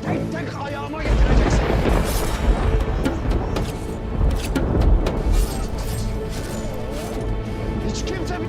tek tek ayağıma getireceksin. Hiç kimse...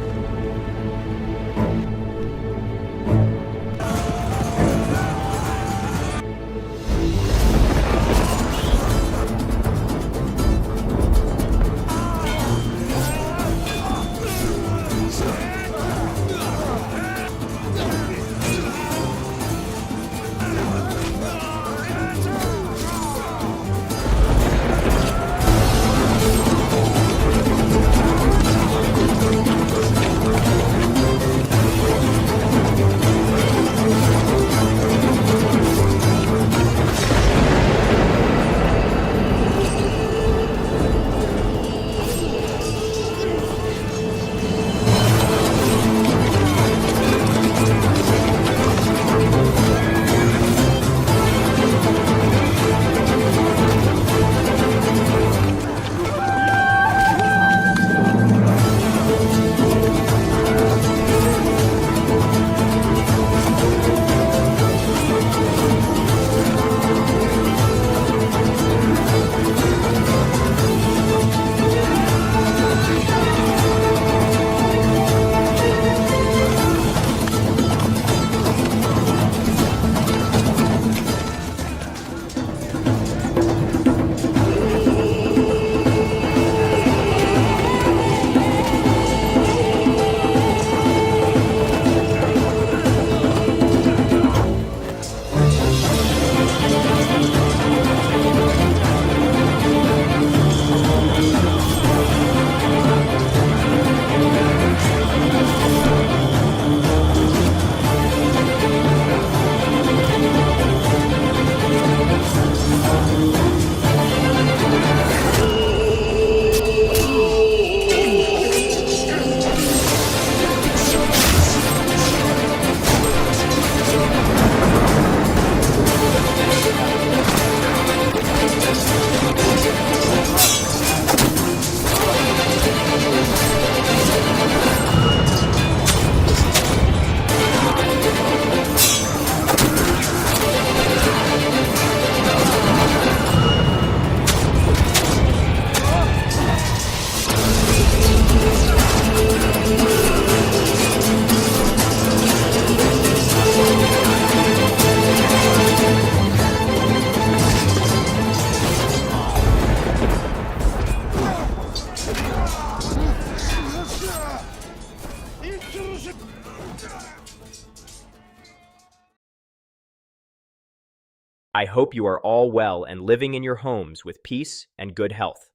I hope you are all well and living in your homes with peace and good health.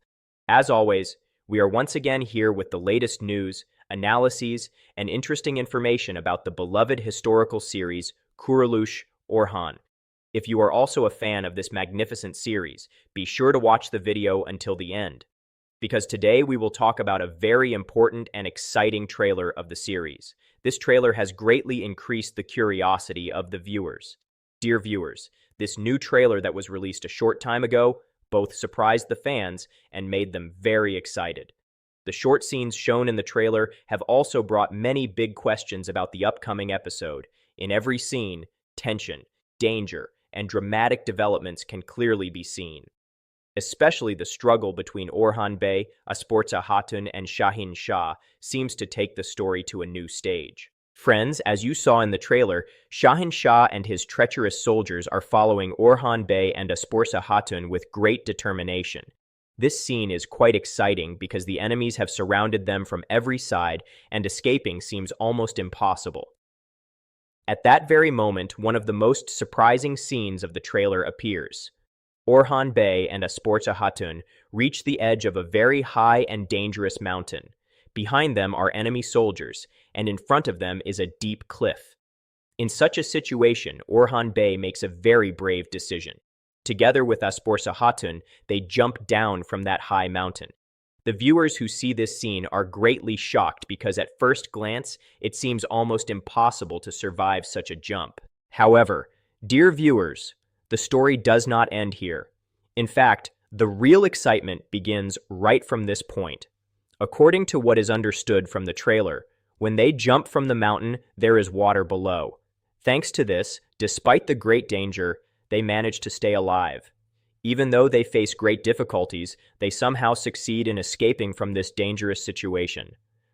As always, we are once again here with the latest news, analyses, and interesting information about the beloved historical series Kuruluş Orhan. If you are also a fan of this magnificent series, be sure to watch the video until the end, because today we will talk about a very important and exciting trailer of the series. This trailer has greatly increased the curiosity of the viewers. Dear viewers, this new trailer that was released a short time ago both surprised the fans and made them very excited. The short scenes shown in the trailer have also brought many big questions about the upcoming episode. In every scene, tension, danger, and dramatic developments can clearly be seen. Especially the struggle between Orhan Bey, Asporza Hatun, and Shahin Shah seems to take the story to a new stage. Friends, as you saw in the trailer, Shahin Shah and his treacherous soldiers are following Orhan Bey and Asporza Hatun with great determination. This scene is quite exciting because the enemies have surrounded them from every side and escaping seems almost impossible. At that very moment, one of the most surprising scenes of the trailer appears. Orhan Bey and Asporza Hatun reach the edge of a very high and dangerous mountain. Behind them are enemy soldiers, and in front of them is a deep cliff. In such a situation, Orhan Bey makes a very brave decision. Together with Asporza Hatun, they jump down from that high mountain. The viewers who see this scene are greatly shocked because at first glance, it seems almost impossible to survive such a jump. However, dear viewers, the story does not end here. In fact, the real excitement begins right from this point. According to what is understood from the trailer, when they jump from the mountain, there is water below. Thanks to this, despite the great danger, they manage to stay alive. Even though they face great difficulties, they somehow succeed in escaping from this dangerous situation.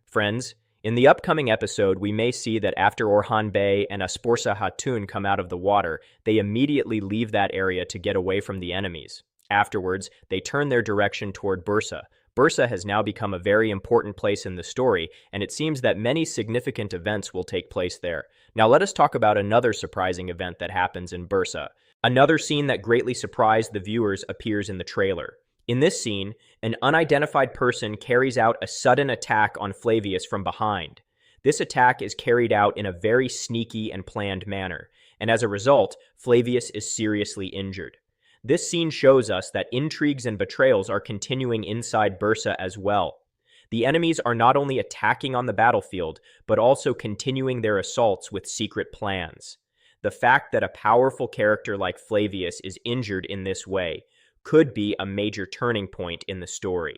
Friends, in the upcoming episode, we may see that after Orhan Bey and Asporsa Hatun come out of the water, they immediately leave that area to get away from the enemies. Afterwards, they turn their direction toward Bursa. Bursa has now become a very important place in the story, and it seems that many significant events will take place there. Now let us talk about another surprising event that happens in Bursa. Another scene that greatly surprised the viewers appears in the trailer. In this scene, an unidentified person carries out a sudden attack on Flavius from behind. This attack is carried out in a very sneaky and planned manner, and as a result, Flavius is seriously injured. This scene shows us that intrigues and betrayals are continuing inside Bursa as well. The enemies are not only attacking on the battlefield, but also continuing their assaults with secret plans. The fact that a powerful character like Flavius is injured in this way could be a major turning point in the story.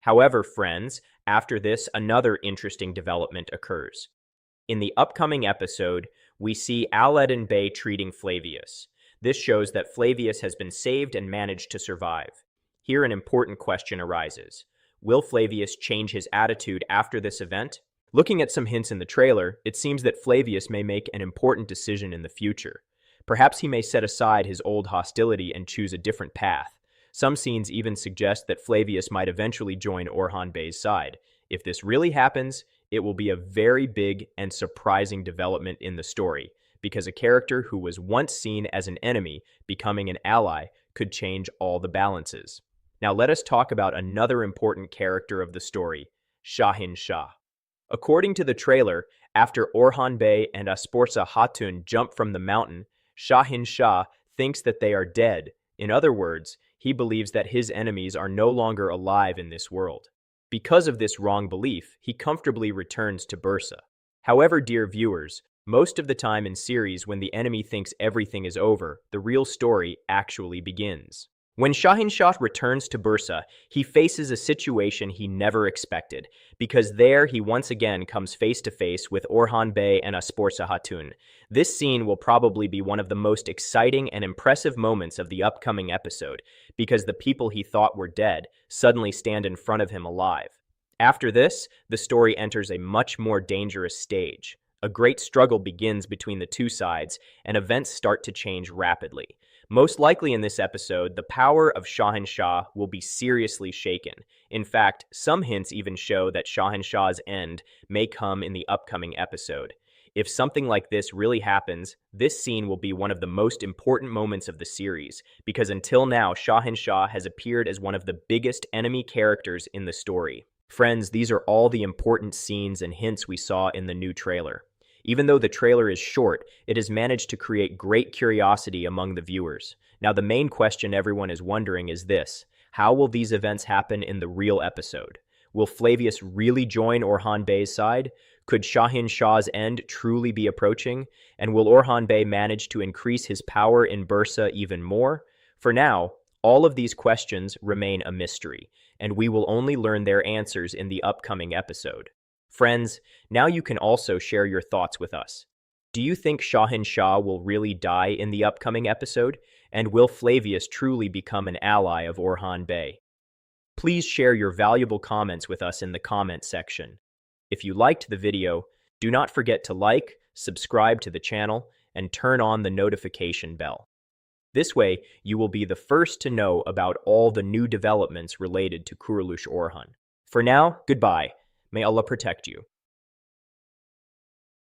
However, friends, after this, another interesting development occurs. In the upcoming episode, we see Aladdin Bey treating Flavius. This shows that Flavius has been saved and managed to survive. Here an important question arises. Will Flavius change his attitude after this event? Looking at some hints in the trailer, it seems that Flavius may make an important decision in the future. Perhaps he may set aside his old hostility and choose a different path. Some scenes even suggest that Flavius might eventually join Orhan Bey's side. If this really happens, it will be a very big and surprising development in the story, because a character who was once seen as an enemy becoming an ally could change all the balances. Now let us talk about another important character of the story, Shahin Shah. According to the trailer, after Orhan Bey and Asporsa Hatun jump from the mountain, Shahin Shah thinks that they are dead. In other words, he believes that his enemies are no longer alive in this world. Because of this wrong belief, he comfortably returns to Bursa. However, dear viewers, most of the time in series when the enemy thinks everything is over, the real story actually begins. When Shahin Shah returns to Bursa, he faces a situation he never expected, because there he once again comes face to face with Orhan Bey and Asporsa Hatun. This scene will probably be one of the most exciting and impressive moments of the upcoming episode, because the people he thought were dead suddenly stand in front of him alive. After this, the story enters a much more dangerous stage. A great struggle begins between the two sides, and events start to change rapidly. Most likely in this episode, the power of Shahin Shah will be seriously shaken. In fact, some hints even show that Shahin Shah's end may come in the upcoming episode. If something like this really happens, this scene will be one of the most important moments of the series, because until now, Shahin Shah has appeared as one of the biggest enemy characters in the story. Friends, these are all the important scenes and hints we saw in the new trailer. Even though the trailer is short, it has managed to create great curiosity among the viewers. Now, the main question everyone is wondering is this: how will these events happen in the real episode? Will Flavius really join Orhan Bey's side? Could Shahin Shah's end truly be approaching? And will Orhan Bey manage to increase his power in Bursa even more? For now, all of these questions remain a mystery, and we will only learn their answers in the upcoming episode. Friends, now you can also share your thoughts with us. Do you think Shahin Shah will really die in the upcoming episode? And will Flavius truly become an ally of Orhan Bey? Please share your valuable comments with us in the comment section. If you liked the video, do not forget to like, subscribe to the channel, and turn on the notification bell. This way, you will be the first to know about all the new developments related to Kurulush Orhan. For now, goodbye. May Allah protect you.